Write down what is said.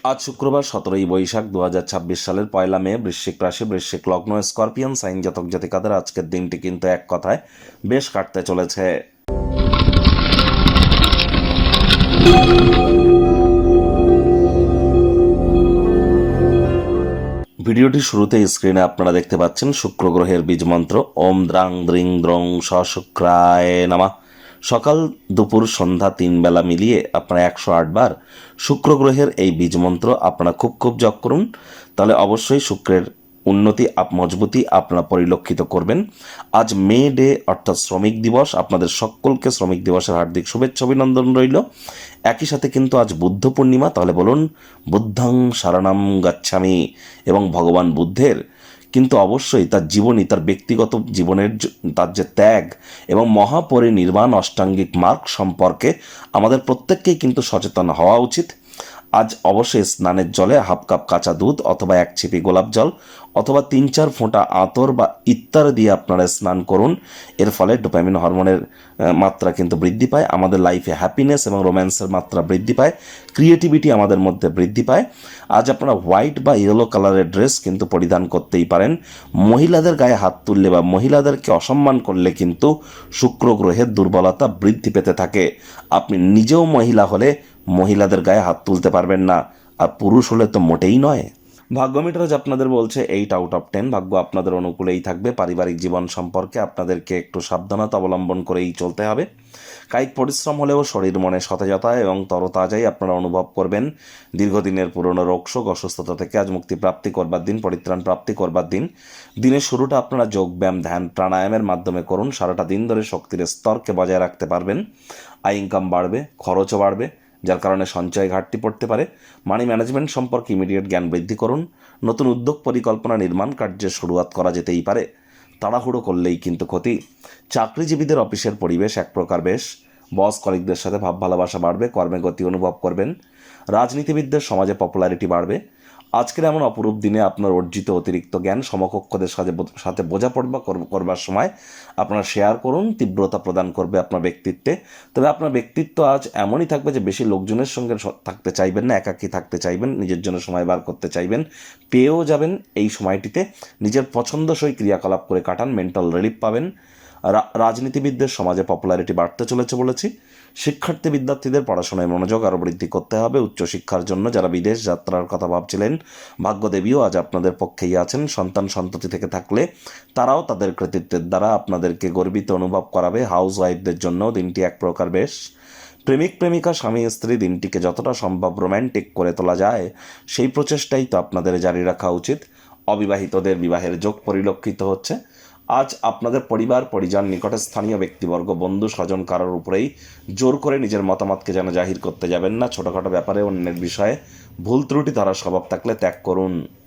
আজ শুক্রবার 17ই বৈশাখ 2026 সালের 1 মে, বৃশ্চিক রাশি, বৃশ্চিক লগ্ন, স্করপিয়ন সাইন জাতক জাতিকাদের আজকের দিনটি কিন্তু এক কথায় বেশ কাটতে চলেছে। ভিডিওটি শুরুতে স্ক্রিনে আপনারা দেখতে পাচ্ছেন শুক্র গ্রহের বীজ মন্ত্র ওম দ্রাং দ্রিং দ্রং স শুক্রায় নামা। সকাল দুপুর সন্ধ্যা 3 বেলা মিলিয়ে আপনারা 108 বার শুক্র গ্রহের এই বীজ মন্ত্র আপনারা খুব জপ করুন, তাহলে অবশ্যই শুক্রের উন্নতি মজবুতি আপনারা পরিলক্ষিত করবেন। আজ মে ডে অর্থাৎ শ্রমিক দিবস, আপনাদের সকলকে শ্রমিক দিবসের হার্দিক শুভেচ্ছা অভিনন্দন রইল। একই সাথে কিন্তু আজ বুদ্ধ পূর্ণিমা, তাহলে বলুন বুদ্ধং শরণম গচ্ছামি। এবং ভগবান বুদ্ধের কিন্তু অবশ্যই তার জীবনী, তার ব্যক্তিগত জীবনের তার যে ত্যাগ এবং মহাপরিনির্বাণ অষ্টাঙ্গিক মার্গ সম্পর্কে আমাদের প্রত্যেককেই কিন্তু সচেতন হওয়া উচিত। আজ অবশ্যই স্নানের জলে হাফ কাপ কাঁচা দুধ অথবা 1 ছিপি গোলাপ জল অথবা 3-4 ফোঁটা আতর বা ইত্যার দিয়ে আপনারা স্নান করুন। এর ফলে ডোপামিন হরমোনের মাত্রা কিন্তু বৃদ্ধি পায়, আমাদের লাইফে হ্যাপিনেস এবং রোম্যান্সের মাত্রা বৃদ্ধি পায়, ক্রিয়েটিভিটি আমাদের মধ্যে বৃদ্ধি পায়। আজ আপনারা হোয়াইট বা ইয়েলো কালারের ড্রেস কিন্তু পরিধান করতেই পারেন। মহিলাদের গায়ে হাত তুললে বা মহিলাদেরকে অসম্মান করলে কিন্তু শুক্র গ্রহের দুর্বলতা বৃদ্ধি পেতে থাকে। আপনি নিজেও মহিলা হলে মহিলাদের গায়ে হাত তুলতে পারবেন না, আর পুরুষ হলে তো মোটেই নয়। ভাগ্য মিটার আজ আপনাদের বলছে 8 আউট অফ 10, ভাগ্য আপনাদের অনুকূলেই থাকবে। পারিবারিক জীবন সম্পর্কে আপনাদেরকে একটু সাবধানতা অবলম্বন করেই চলতে হবে। কায়িক পরিশ্রম হলেও শরীর মনে সতেজতা এবং তরতাজাই আপনারা অনুভব করবেন। দীর্ঘদিনের পুরনো রোগশোক অসুস্থতা থেকে আজ মুক্তি প্রাপ্তি করবার দিন, পরিত্রাণ প্রাপ্তি করবার দিন। দিনের শুরুটা আপনারা যোগব্যায়াম, ধ্যান, প্রাণায়ামের মাধ্যমে করুন। সারাটা দিন ধরে শক্তির স্তরকে বজায় রাখতে পারবেন। আয় ইনকাম বাড়বে, খরচও বাড়বে, যার কারণে সঞ্চয় ঘাটতি পড়তে পারে। মানি ম্যানেজমেন্ট সম্পর্কে ইমিডিয়েট জ্ঞান বৃদ্ধি করুন। নতুন উদ্যোগ পরিকল্পনা নির্মাণ কার্যের শুরুয়াত করা যেতেই পারে, তাড়াহুড়ো করলেই কিন্তু ক্ষতি। চাকরিজীবীদের অফিসের পরিবেশ এক প্রকার বেশ, বস কলিগদের সাথে ভাব ভালোবাসা বাড়বে, কর্মে গতি অনুভব করবেন। রাজনীতিবিদদের সমাজে পপুলারিটি বাড়বে। আজকের এমন অপরূপ দিনে আপনার অর্জিত অতিরিক্ত জ্ঞান সমকক্ষদের সাথে বোঝাপড়া করবার সময় আপনারা শেয়ার করুন, তীব্রতা প্রদান করবে আপনার ব্যক্তিত্বে। তবে আপনার ব্যক্তিত্ব আজ এমনই থাকবে যে বেশি লোকজনের সঙ্গে থাকতে চাইবেন না, একাকী থাকতে চাইবেন, নিজের জন্য সময় বার করতে চাইবেন, পেয়েও যাবেন। এই সময়টিতে নিজের পছন্দসই ক্রিয়াকলাপ করে কাটান, মেন্টাল রিলিফ পাবেন। রাজনীতিবিদদের সমাজে পপুলারিটি বাড়তে চলেছে বলেছি। শিক্ষার্থী বিদ্যার্থীদের পড়াশোনায় মনোযোগ আরও বৃদ্ধি করতে হবে। উচ্চশিক্ষার জন্য যারা বিদেশ যাত্রার কথা ভাবছিলেন, ভাগ্যদেবীও আজ আপনাদের পক্ষেই আছেন। সন্তান সন্ততি থেকে থাকলে তারাও তাদের কৃতিত্বের দ্বারা আপনাদেরকে গর্বিত অনুভব করাবে। হাউস ওয়াইফদের জন্য দিনটি এক প্রকার বেশ। প্রেমিক প্রেমিকা স্বামী স্ত্রী দিনটিকে যতটা সম্ভব রোম্যান্টিক করে তোলা যায় সেই প্রচেষ্টাই তো আপনাদের জারি রাখা উচিত। অবিবাহিতদের বিবাহের যোগ পরিলক্ষিত হচ্ছে। আজ আপনাদের পরিবার পরিজন, নিকটে স্থানীয় ব্যক্তিবর্গ, বন্ধু স্বজন কারোর উপরেই জোর করে নিজের মতামতকে যেন জাহির করতে যাবেন না। ছোটোখাটো ব্যাপারে অন্যের বিষয়ে ভুল ত্রুটি ধরার স্বভাব থাকলে ত্যাগ করুন।